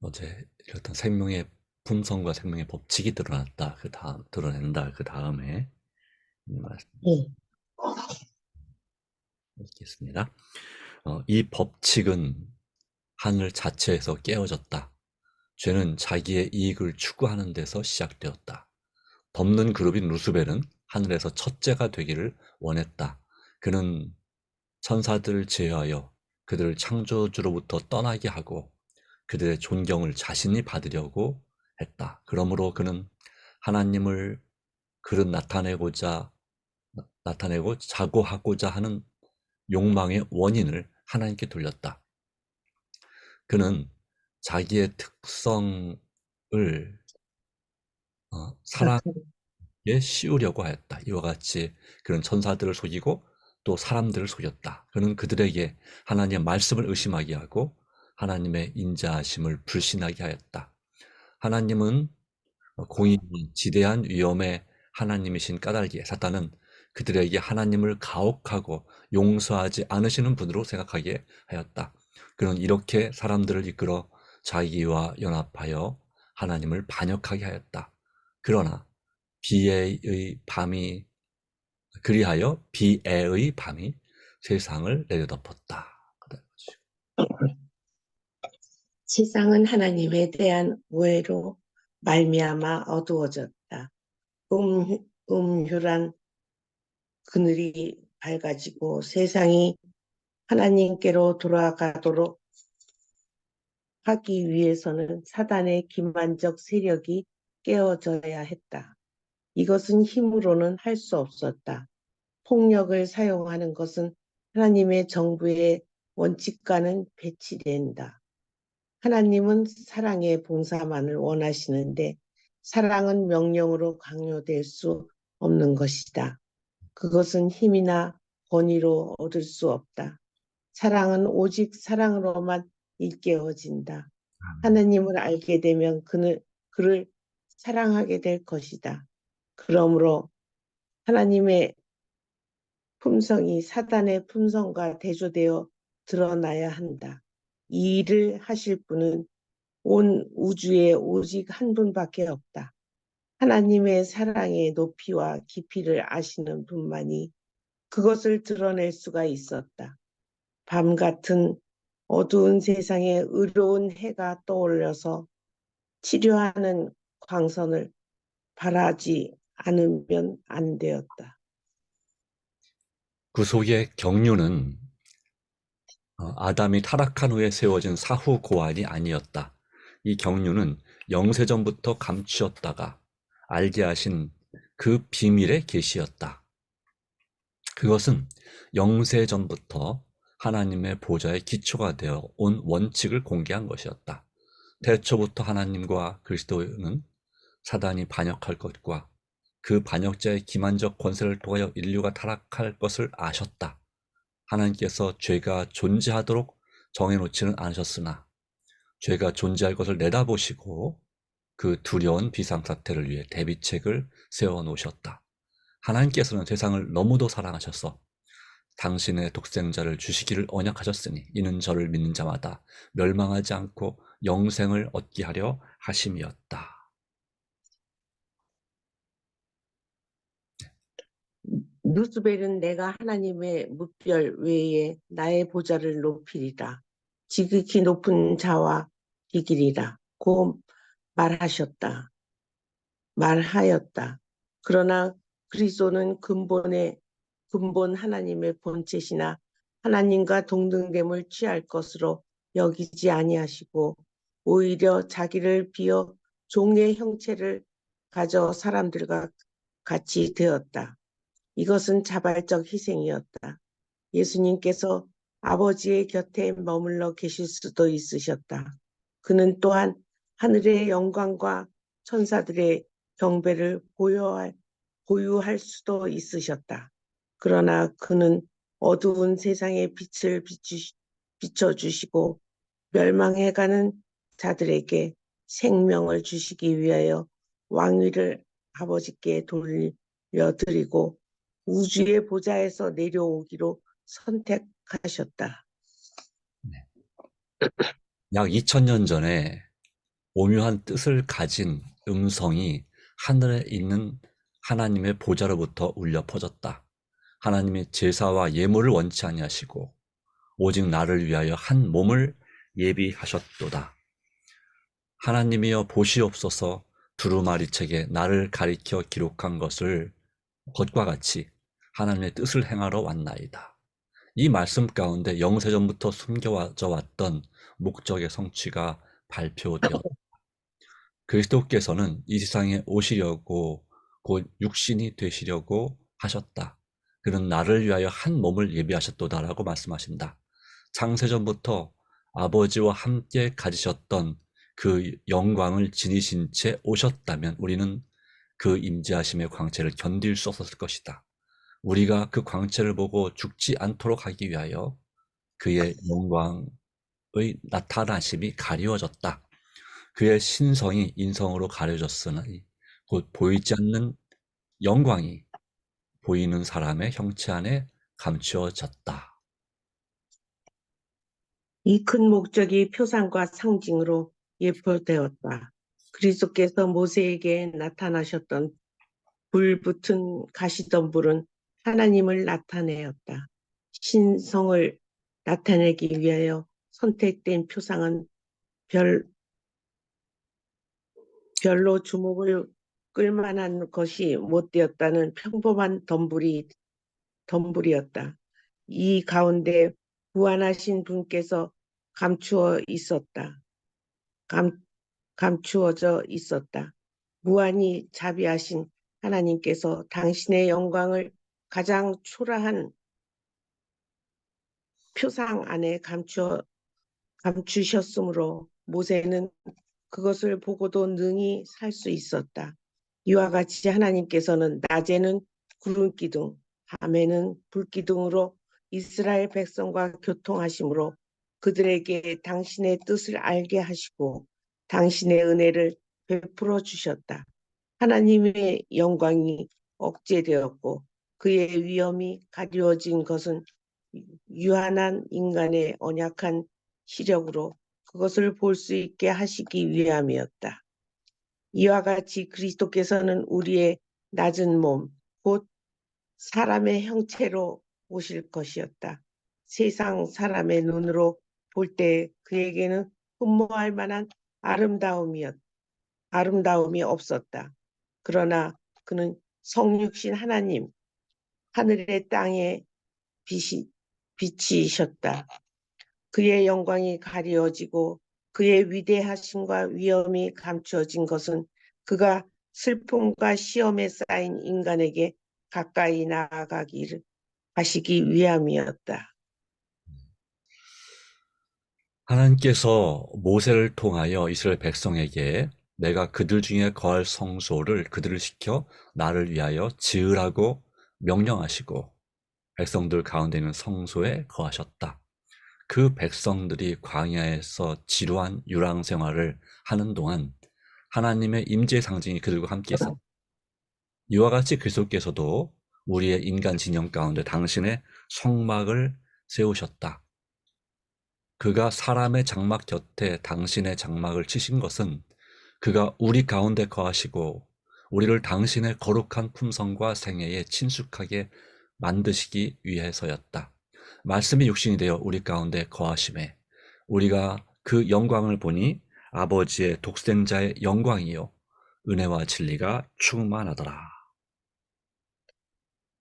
어제 이랬던 생명의 품성과 생명의 법칙이 드러났다. 드러낸다. 그 다음에 말씀 예, 읽겠습니다. 이 법칙은 하늘 자체에서 깨어졌다. 죄는 자기의 이익을 추구하는 데서 시작되었다. 덮는 그룹인 루스벨은 하늘에서 첫째가 되기를 원했다. 그는 천사들을 제어하여 그들을 창조주로부터 떠나게 하고 그들의 존경을 자신이 받으려고 했다. 그러므로 그는 하나님을 그릇 나타내고 자고하고자 하는 욕망의 원인을 하나님께 돌렸다. 그는 자기의 특성을 사랑에 그렇군. 씌우려고 하였다. 이와 같이 그는 천사들을 속이고 또 사람들을 속였다. 그는 그들에게 하나님의 말씀을 의심하게 하고 하나님의 인자하심을 불신하게 하였다. 하나님은 공의와 지대한 위엄의 하나님이신 까닭에 사탄은 그들에게 하나님을 가혹하고 용서하지 않으시는 분으로 생각하게 하였다. 그는 이렇게 사람들을 이끌어 자기와 연합하여 하나님을 반역하게 하였다. 그러나 비애의 밤이 그리하여 비애의 밤이 세상을 내려덮었다. 세상은 하나님에 대한 오해로 말미암아 어두워졌다. 음흉한 그늘이 밝아지고 세상이 하나님께로 돌아가도록 하기 위해서는 사단의 기만적 세력이 깨어져야 했다. 이것은 힘으로는 할 수 없었다. 폭력을 사용하는 것은 하나님의 정부의 원칙과는 배치된다. 하나님은 사랑의 봉사만을 원하시는데 사랑은 명령으로 강요될 수 없는 것이다. 그것은 힘이나 권위로 얻을 수 없다. 사랑은 오직 사랑으로만 일깨워진다. 하나님을 알게 되면 그를 사랑하게 될 것이다. 그러므로 하나님의 품성이 사단의 품성과 대조되어 드러나야 한다. 이 일을 하실 분은 온 우주에 오직 한 분밖에 없다. 하나님의 사랑의 높이와 깊이를 아시는 분만이 그것을 드러낼 수가 있었다. 밤 같은 어두운 세상에 의로운 해가 떠올려서 치료하는 광선을 바라지 않으면 안 되었다. 구속의 경륜은 아담이 타락한 후에 세워진 사후 고안이 아니었다. 이 경륜은 영세전부터 감추었다가 알게 하신 그 비밀의 계시였다. 그것은 영세전부터 하나님의 보좌의 기초가 되어 온 원칙을 공개한 것이었다. 태초부터 하나님과 그리스도는 사단이 반역할 것과 그 반역자의 기만적 권세를 통하여 인류가 타락할 것을 아셨다. 하나님께서 죄가 존재하도록 정해놓지는 않으셨으나 죄가 존재할 것을 내다보시고 그 두려운 비상사태를 위해 대비책을 세워놓으셨다. 하나님께서는 세상을 너무도 사랑하셔서 당신의 독생자를 주시기를 언약하셨으니 이는 저를 믿는 자마다 멸망하지 않고 영생을 얻게 하려 하심이었다. 루스벨은 내가 하나님의 무별 외에 나의 보좌를 높이리라. 지극히 높은 자와 비기리라. 고 말하였다. 그러나 그리스도는 근본 하나님의 본체시나 하나님과 동등됨을 취할 것으로 여기지 아니하시고 오히려 자기를 비어 종의 형체를 가져 사람들과 같이 되었다. 이것은 자발적 희생이었다. 예수님께서 아버지의 곁에 머물러 계실 수도 있으셨다. 그는 또한 하늘의 영광과 천사들의 경배를 보유할 수도 있으셨다. 그러나 그는 어두운 세상의 빛을 비춰주시고 멸망해가는 자들에게 생명을 주시기 위하여 왕위를 아버지께 돌려드리고 우주의 보좌에서 내려오기로 선택하셨다. 약 2000년 전에 오묘한 뜻을 가진 음성이 하늘에 있는 하나님의 보좌로부터 울려 퍼졌다. 하나님이 제사와 예물을 원치 아니하시고 오직 나를 위하여 한 몸을 예비하셨도다. 하나님이여 보시옵소서. 두루마리 책에 나를 가리켜 기록한 것을 것과 같이 하나님의 뜻을 행하러 왔나이다. 이 말씀 가운데 영세전부터 숨겨져 왔던 목적의 성취가 발표되었다. 그리스도께서는 이 세상에 오시려고 곧 육신이 되시려고 하셨다. 그는 나를 위하여 한 몸을 예비하셨도다라고 말씀하신다. 창세전부터 아버지와 함께 가지셨던 그 영광을 지니신 채 오셨다면 우리는 그 임재하심의 광채를 견딜 수 없었을 것이다. 우리가 그 광채를 보고 죽지 않도록 하기 위하여 그의 영광의 나타나심이 가리워졌다. 그의 신성이 인성으로 가려졌으니 곧 보이지 않는 영광이 보이는 사람의 형체 안에 감추어졌다. 이 큰 목적이 표상과 상징으로 예표되었다. 그리스도께서 모세에게 나타나셨던 불 붙은 가시덤불은 하나님을 나타내었다. 신성을 나타내기 위하여 선택된 표상은 별로 주목을 끌만한 것이 못 되었다는 평범한 덤불이었다. 이 가운데 무한하신 분께서 감추어 있었다. 감추어져 있었다. 무한히 자비하신 하나님께서 당신의 영광을 가장 초라한 표상 안에 감추셨으므로 모세는 그것을 보고도 능히 살 수 있었다. 이와 같이 하나님께서는 낮에는 구름 기둥, 밤에는 불 기둥으로 이스라엘 백성과 교통하심으로 그들에게 당신의 뜻을 알게 하시고 당신의 은혜를 베풀어 주셨다. 하나님의 영광이 억제되었고 그의 위엄이 가리워진 것은 유한한 인간의 언약한 시력으로 그것을 볼 수 있게 하시기 위함이었다. 이와 같이 그리스도께서는 우리의 낮은 몸, 곧 사람의 형체로 오실 것이었다. 세상 사람의 눈으로 볼 때 그에게는 흠모할 만한 아름다움이 없었다. 그러나 그는 성육신 하나님, 하늘의 땅에 빛이셨다. 그의 영광이 가려지고 그의 위대하심과 위엄이 감추어진 것은 그가 슬픔과 시험에 쌓인 인간에게 가까이 나아가기를 하시기 위함이었다. 하나님께서 모세를 통하여 이스라엘 백성에게 내가 그들 중에 거할 성소를 그들을 시켜 나를 위하여 지으라고 명령하시고 백성들 가운데 있는 성소에 거하셨다. 그 백성들이 광야에서 지루한 유랑 생활을 하는 동안 하나님의 임재 상징이 그들과 함께 있었다. 이와 같이 그리스도께서도 우리의 인간 진영 가운데 당신의 성막을 세우셨다. 그가 사람의 장막 곁에 당신의 장막을 치신 것은 그가 우리 가운데 거하시고 우리를 당신의 거룩한 품성과 생애에 친숙하게 만드시기 위해서였다. 말씀이 육신이 되어 우리 가운데 거하심에 우리가 그 영광을 보니 아버지의 독생자의 영광이요 은혜와 진리가 충만하더라.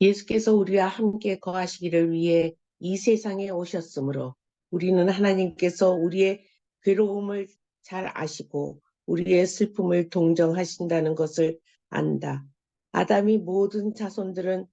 예수께서 우리와 함께 거하시기를 위해 이 세상에 오셨으므로 우리는 하나님께서 우리의 괴로움을 잘 아시고 우리의 슬픔을 동정하신다는 것을 안다. 아담이 모든 자손들은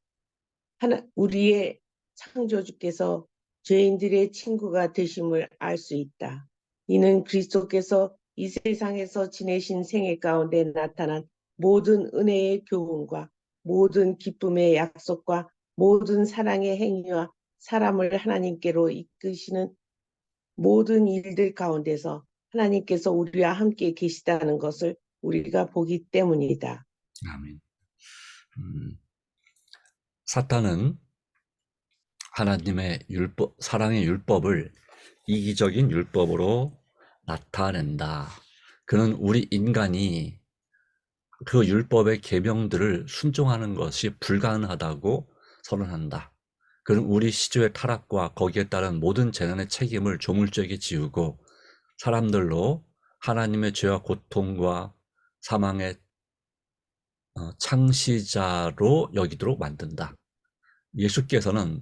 우리의 창조주께서 죄인들의 친구가 되심을 알 수 있다. 이는 그리스도께서 이 세상에서 지내신 생애 가운데 나타난 모든 은혜의 교훈과 모든 기쁨의 약속과 모든 사랑의 행위와 사람을 하나님께로 이끄시는 모든 일들 가운데서 하나님께서 우리와 함께 계시다는 것을 우리가 보기 때문이다. 아멘. 사탄은 하나님의 율법, 사랑의 율법을 이기적인 율법으로 나타낸다. 그는 우리 인간이 그 율법의 계명들을 순종하는 것이 불가능하다고 선언한다. 그는 우리 시조의 타락과 거기에 따른 모든 재난의 책임을 조물주에게 지우고 사람들로 하나님의 죄와 고통과 사망의 창시자로 여기도록 만든다. 예수께서는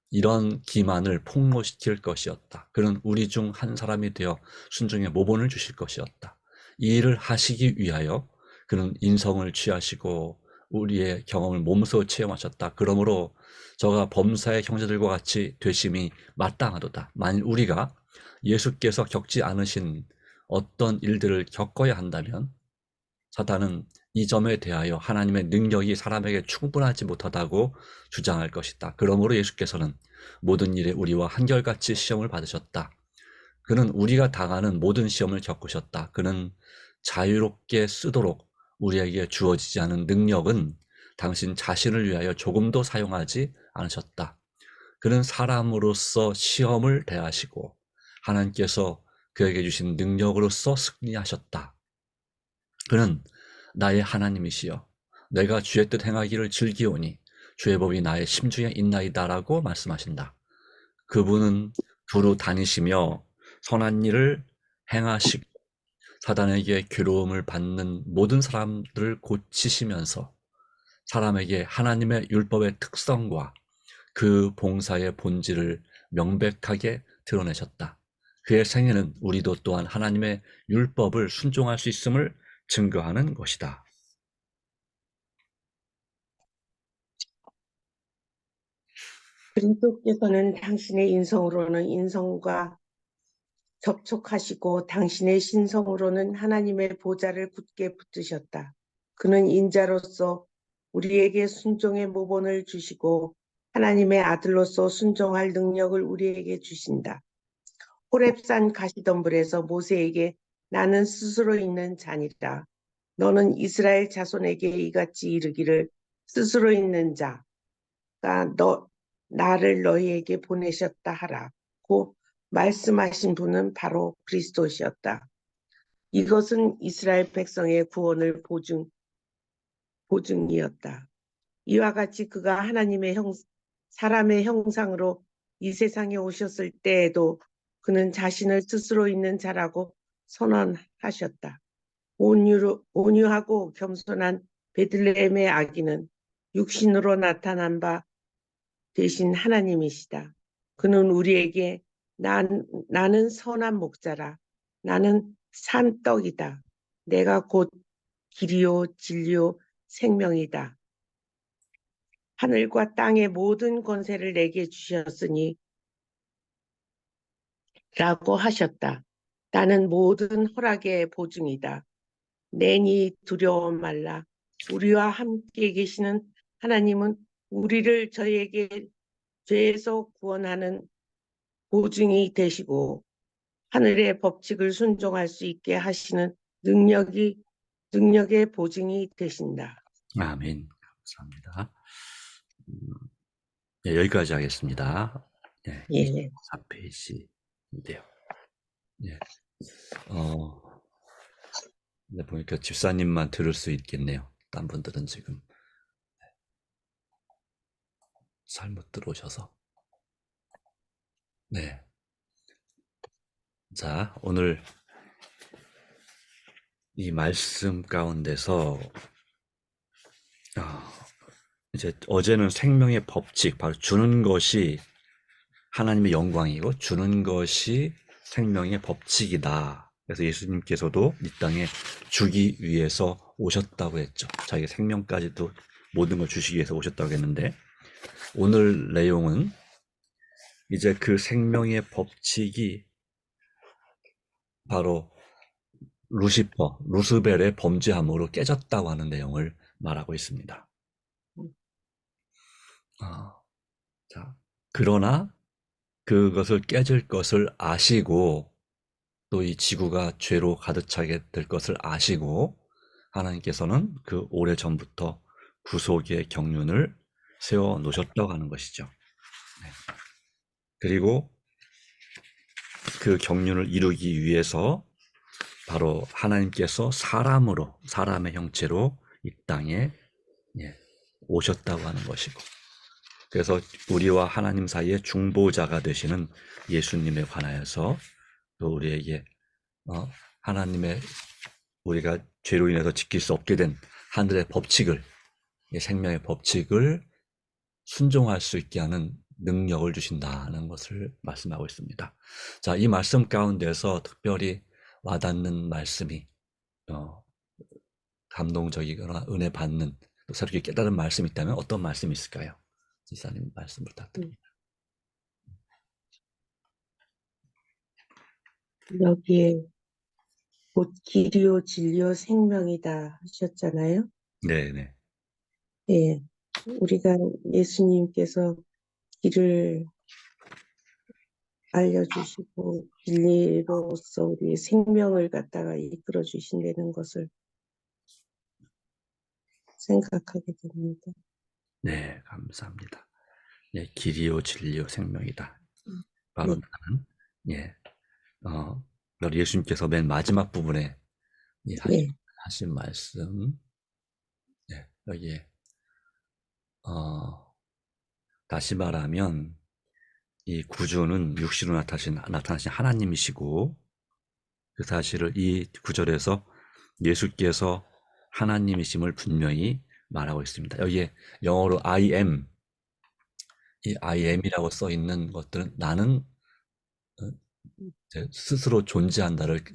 이런 기만을 폭로시킬 것이었다. 그는 우리 중 한 사람이 되어 순종의 모본을 주실 것이었다. 이 일을 하시기 위하여 그는 인성을 취하시고 우리의 경험을 몸소 체험하셨다. 그러므로 저가 범사의 형제들과 같이 되심이 마땅하도다. 만일 우리가 예수께서 겪지 않으신 어떤 일들을 겪어야 한다면 사단은 이 점에 대하여 하나님의 능력이 사람에게 충분하지 못하다고 주장할 것이다. 그러므로 예수께서는 모든 일에 우리와 한결같이 시험을 받으셨다. 그는 우리가 당하는 모든 시험을 겪으셨다. 그는 자유롭게 쓰도록 우리에게 주어지지 않은 능력은 당신 자신을 위하여 조금도 사용하지 않으셨다. 그는 사람으로서 시험을 대하시고 하나님께서 그에게 주신 능력으로서 승리하셨다. 그는 나의 하나님이시여 내가 주의 뜻 행하기를 즐기오니 주의 법이 나의 심중에 있나이다라고 말씀하신다. 그분은 두루 다니시며 선한 일을 행하시고 사단에게 괴로움을 받는 모든 사람들을 고치시면서 사람에게 하나님의 율법의 특성과 그 봉사의 본질을 명백하게 드러내셨다. 그의 생애는 우리도 또한 하나님의 율법을 순종할 수 있음을 증거하는 것이다. 그리스도께서는 당신의 인성으로는 인성과 접촉하시고 당신의 신성으로는 하나님의 보좌를 굳게 붙드셨다. 그는 인자로서 우리에게 순종의 모본을 주시고 하나님의 아들로서 순종할 능력을 우리에게 주신다. 호렙산 가시덤불에서 모세에게 나는 스스로 있는 자니라. 너는 이스라엘 자손에게 이같이 이르기를 스스로 있는 자가 나를 너희에게 보내셨다 하라고 말씀하신 분은 바로 그리스도시었다. 이것은 이스라엘 백성의 구원을 보증이었다. 이와 같이 그가 사람의 형상으로 이 세상에 오셨을 때에도 그는 자신을 스스로 있는 자라고 선언하셨다. 온유하고 겸손한 베들레헴의 아기는 육신으로 나타난 바 대신 하나님이시다. 그는 우리에게 나는 선한 목자라. 나는 산 떡이다. 내가 곧 길이요 진리요 생명이다. 하늘과 땅의 모든 권세를 내게 주셨으니 라고 하셨다. 나는 모든 허락의 보증이다. 내니 두려워 말라. 우리와 함께 계시는 하나님은 우리를 저희에게 죄에서 구원하는 보증이 되시고 하늘의 법칙을 순종할 수 있게 하시는 능력의 보증이 되신다. 아멘. 감사합니다. 네, 여기까지 하겠습니다. 네, 예. 24페이지인데요. 네, 네, 보니까 집사님만 들을 수 있겠네요. 딴 분들은 지금 잘못 들어오셔서. 네. 자, 오늘 이 말씀 가운데서 이제 어제는 생명의 법칙, 바로 주는 것이 하나님의 영광이고 주는 것이 생명의 법칙이다. 그래서 예수님께서도 이 땅에 주기 위해서 오셨다고 했죠. 자기 생명까지도 모든 걸 주시기 위해서 오셨다고 했는데 오늘 내용은 이제 그 생명의 법칙이 바로 루스벨의 범죄함으로 깨졌다고 하는 내용을 말하고 있습니다. 자, 그러나 그것을 깨질 것을 아시고 또 이 지구가 죄로 가득 차게 될 것을 아시고 하나님께서는 그 오래전부터 구속의 경륜을 세워 놓으셨다고 하는 것이죠. 네. 그리고 그 경륜을 이루기 위해서 바로 하나님께서 사람으로, 사람의 형체로 이 땅에 오셨다고 하는 것이고, 그래서 우리와 하나님 사이의 중보자가 되시는 예수님에 관하여서 또 우리에게 하나님의 우리가 죄로 인해서 지킬 수 없게 된 하늘의 법칙을, 생명의 법칙을 순종할 수 있게 하는 능력을 주신다는 것을 말씀하고 있습니다. 자, 이 말씀 가운데서 특별히 와닿는 말씀이 감동적이거나 은혜 받는 또 새롭게 깨달은 말씀이 있다면 어떤 말씀이 있을까요? 지사님 말씀 부탁드립니다. 여기에 곧 길이요 진리요 생명이다 하셨잖아요. 네네. 예, 우리가 예수님께서 길을 알려주시고 진리로서 우리의 생명을 갖다가 이끌어 주신다는 것을 생각하게 됩니다. 네, 감사합니다. 예, 길이요 진리요 생명이다. 바로 네, 나는 바로 예수님께서 맨 마지막 부분에 네, 하신 말씀, 여기에 다시 말하면 이 구주는 육신으로 나타나신 하나님이시고, 그 사실을 이 구절에서 예수께서 하나님이심을 분명히 말하고 있습니다. 여기에 영어로 I am, 이 I am이라고 써 있는 것들은 나는 스스로 존재한다를,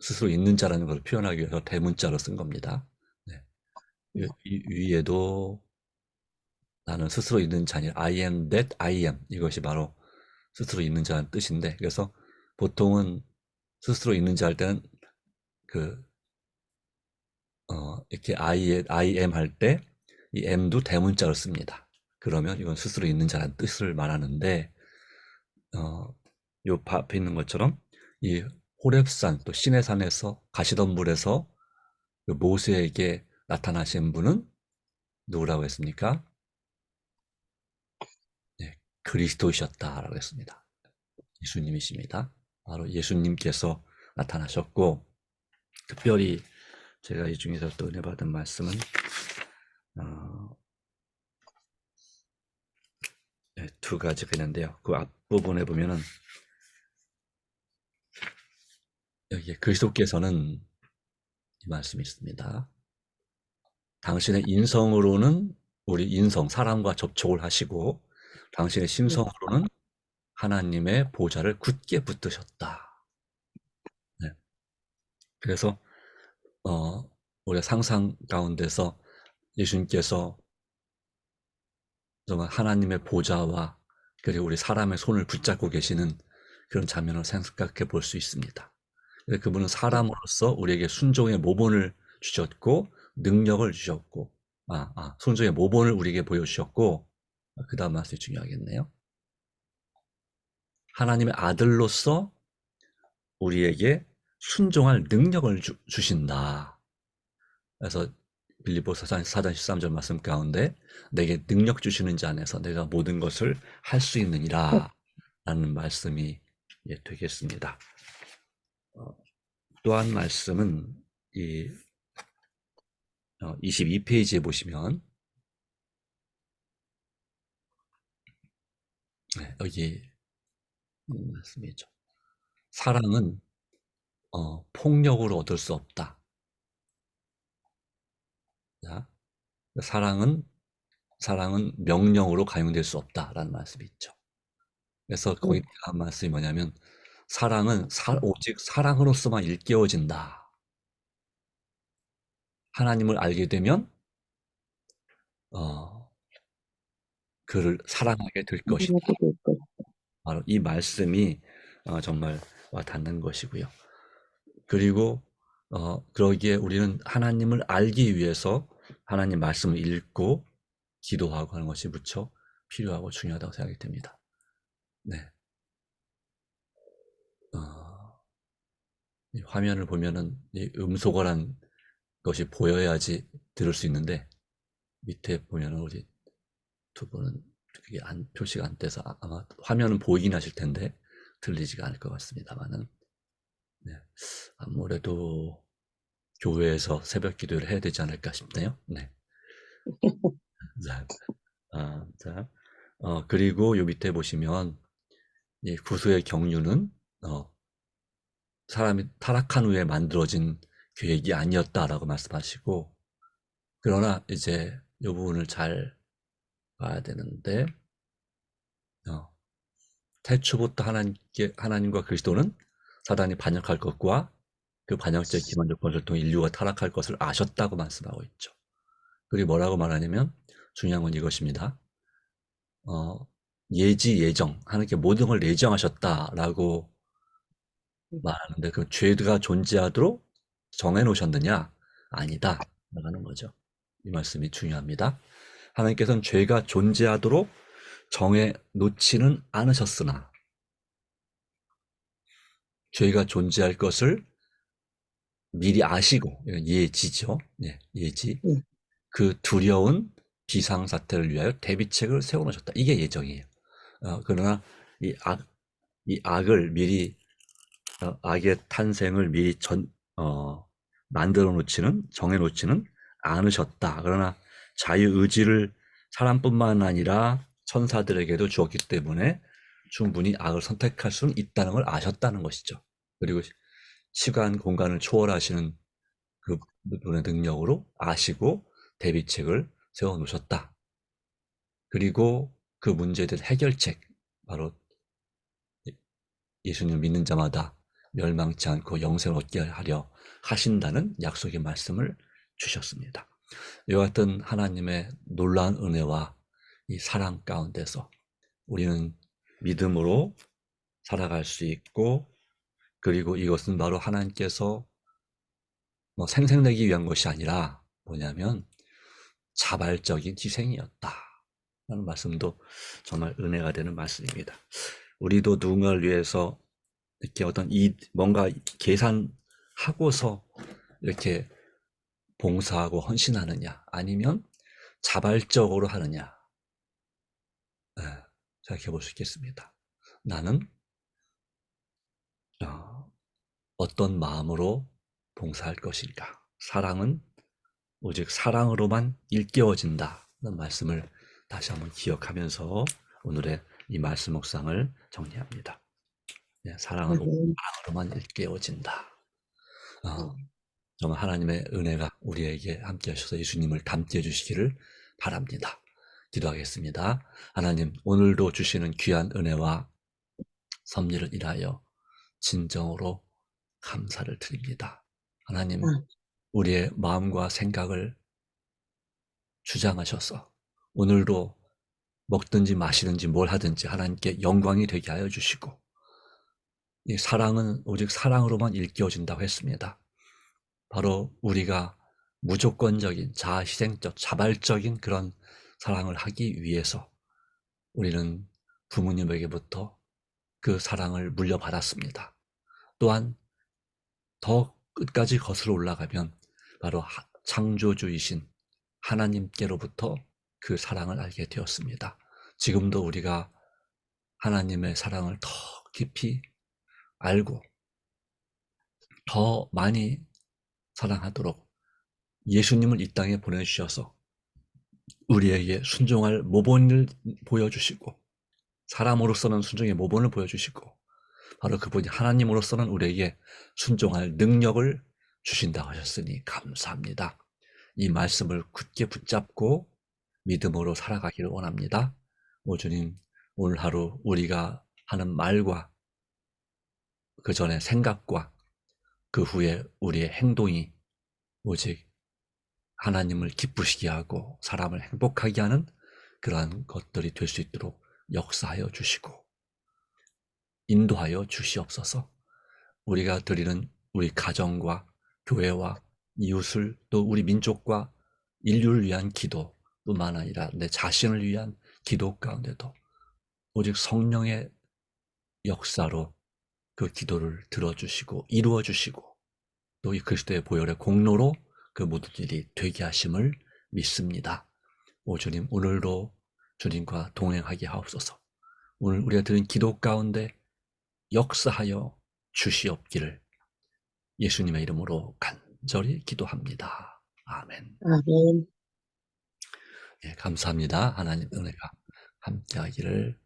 스스로 있는 자라는 걸 표현하기 위해서 대문자로 쓴 겁니다. 네. 이 위에도 나는 스스로 있는 자니 I am that I am, 이것이 바로 스스로 있는 자는 뜻인데, 그래서 보통은 스스로 있는 자 할 때는 그 이렇게 I am 할 때 이 am도 대문자로 씁니다. 그러면 이건 스스로 있는 자라는 뜻을 말하는데, 요 앞에 있는 것처럼 이 호렙산 또 시내산에서 가시던 물에서 그 모세에게 나타나신 분은 누구라고 했습니까? 네, 그리스도이셨다라고 했습니다. 예수님이십니다. 바로 예수님께서 나타나셨고, 특별히 제가 이 중에서 또 은혜 받은 말씀은 두 가지가 있는데요. 그 앞부분에 보면은 여기에 그리스도께서는 이 말씀이 있습니다. 당신의 인성으로는 우리 인성, 사람과 접촉을 하시고 당신의 네, 심성으로는 하나님의 보좌를 굳게 붙드셨다. 네. 그래서 우리가 상상 가운데서 예수님께서 정말 하나님의 보좌와 그리고 우리 사람의 손을 붙잡고 계시는 그런 장면을 생각해 볼 수 있습니다. 그분은 사람으로서 우리에게 순종의 모본을 주셨고 능력을 주셨고, 순종의 모본을 우리에게 보여주셨고, 그 다음 말씀이 중요하겠네요. 하나님의 아들로서 우리에게 순종할 능력을 주신다. 그래서 빌립보서 4장 13절 말씀 가운데 내게 능력 주시는 자 안에서 내가 모든 것을 할 수 있느니라 라는 말씀이 되겠습니다. 또 한 말씀은 이 22페이지에 보시면 여기 말씀이죠. 사랑은 폭력으로 얻을 수 없다. 자, 사랑은 명령으로 가용될 수 없다라는 말씀이 있죠. 그래서 거기 네, 한 말씀이 뭐냐면 사랑은 오직 사랑으로서만 일깨워진다. 하나님을 알게 되면 그를 사랑하게 될 것이다. 하게 될 것. 바로 이 말씀이 정말 와닿는 것이고요. 그리고 그러기에 우리는 하나님을 알기 위해서 하나님 말씀을 읽고 기도하고 하는 것이 무척 필요하고 중요하다고 생각이 됩니다. 네. 이 화면을 보면은 이 음소거란 것이 보여야지 들을 수 있는데 밑에 보면은 우리 두 분은 그게 표시가 안 돼서 아마 화면은 보이긴 하실 텐데 들리지가 않을 것 같습니다만은 네. 아무래도 교회에서 새벽 기도를 해야 되지 않을까 싶네요. 네. 자, 자, 그리고 요 밑에 보시면 이 구수의 경륜은 어, 사람이 타락한 후에 만들어진 계획이 아니었다라고 말씀하시고, 그러나 이제 이 부분을 잘 봐야 되는데, 어, 태초부터 하나님과 그리스도는 사단이 반역할 것과 그 반역자의 기만 조건을 통해 인류가 타락할 것을 아셨다고 말씀하고 있죠. 그리고 뭐라고 말하냐면 중요한 건 이것입니다. 어, 예지 예정, 하나님께 모든 걸 예정하셨다라고 말하는데 그 죄가 존재하도록 정해 놓으셨느냐? 아니다. 나가는 거죠. 이 말씀이 중요합니다. 하나님께서는 죄가 존재하도록 정해 놓지는 않으셨으나 죄가 존재할 것을 미리 아시고, 이건 예지죠. 네, 예지. 네. 그 두려운 비상사태를 위하여 대비책을 세워놓으셨다. 이게 예정이에요. 그러나 이 악을 미리, 악의 탄생을 미리 만들어 놓지는, 정해 놓지는 않으셨다. 그러나 자유의지를 사람뿐만 아니라 천사들에게도 주었기 때문에 충분히 악을 선택할 수는 있다는 걸 아셨다는 것이죠. 그리고 시간, 공간을 초월하시는 그 분의 능력으로 아시고 대비책을 세워 놓으셨다. 그리고 그 문제에 대한 해결책, 바로 예수님을 믿는 자마다 멸망치 않고 영생을 얻게 하려 하신다는 약속의 말씀을 주셨습니다. 이와 같은 하나님의 놀라운 은혜와 이 사랑 가운데서 우리는 믿음으로 살아갈 수 있고, 그리고 이것은 바로 하나님께서 뭐 생색내기 위한 것이 아니라 뭐냐면 자발적인 희생이었다 라는 말씀도 정말 은혜가 되는 말씀입니다. 우리도 누군가를 위해서 이렇게 어떤 뭔가 계산하고서 이렇게 봉사하고 헌신하느냐, 아니면 자발적으로 하느냐, 생각해 볼 수 있겠습니다. 나는 어떤 마음으로 봉사할 것인가? 사랑은 오직 사랑으로만 일깨워진다는 말씀을 다시 한번 기억하면서 오늘의 이 말씀 묵상을 정리합니다. 네, 사랑으로만 일깨워진다. 정말 하나님의 은혜가 우리에게 함께 하셔서 예수님을 닮게 해주시기를 바랍니다. 기도하겠습니다. 하나님, 오늘도 주시는 귀한 은혜와 섭리를 인하여 진정으로 감사를 드립니다. 하나님, 우리의 마음과 생각을 주장하셔서 오늘도 먹든지 마시든지 뭘 하든지 하나님께 영광이 되게 하여 주시고, 이 사랑은 오직 사랑으로만 일깨워진다고 했습니다. 바로 우리가 무조건적인 자아희생적 자발적인 그런 사랑을 하기 위해서 우리는 부모님에게부터 그 사랑을 물려받았습니다. 또한 더 끝까지 거슬러 올라가면 바로 창조주이신 하나님께로부터 그 사랑을 알게 되었습니다. 지금도 우리가 하나님의 사랑을 더 깊이 알고 더 많이 사랑하도록 예수님을 이 땅에 보내주셔서 우리에게 순종할 모본을 보여주시고, 사람으로서는 순종의 모본을 보여주시고, 바로 그분이 하나님으로서는 우리에게 순종할 능력을 주신다고 하셨으니 감사합니다. 이 말씀을 굳게 붙잡고 믿음으로 살아가기를 원합니다. 오 주님, 오늘 하루 우리가 하는 말과 그 전에 생각과 그 후에 우리의 행동이 오직 하나님을 기쁘시게 하고 사람을 행복하게 하는 그러한 것들이 될 수 있도록 역사하여 주시고 인도하여 주시옵소서. 우리가 드리는 우리 가정과 교회와 이웃을, 또 우리 민족과 인류를 위한 기도뿐만 아니라 내 자신을 위한 기도 가운데도 오직 성령의 역사로 그 기도를 들어주시고 이루어주시고, 또 이 그리스도의 보혈의 공로로 그 모든 일이 되게 하심을 믿습니다. 오 주님, 오늘도 주님과 동행하게 하옵소서. 오늘 우리가 드린 기도 가운데 역사하여 주시옵기를 예수님의 이름으로 간절히 기도합니다. 아멘. 아멘. 예, 감사합니다. 하나님 은혜가 함께하기를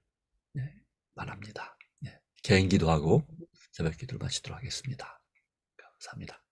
바랍니다. 예, 개인 기도하고 새벽 기도를 마치도록 하겠습니다. 감사합니다.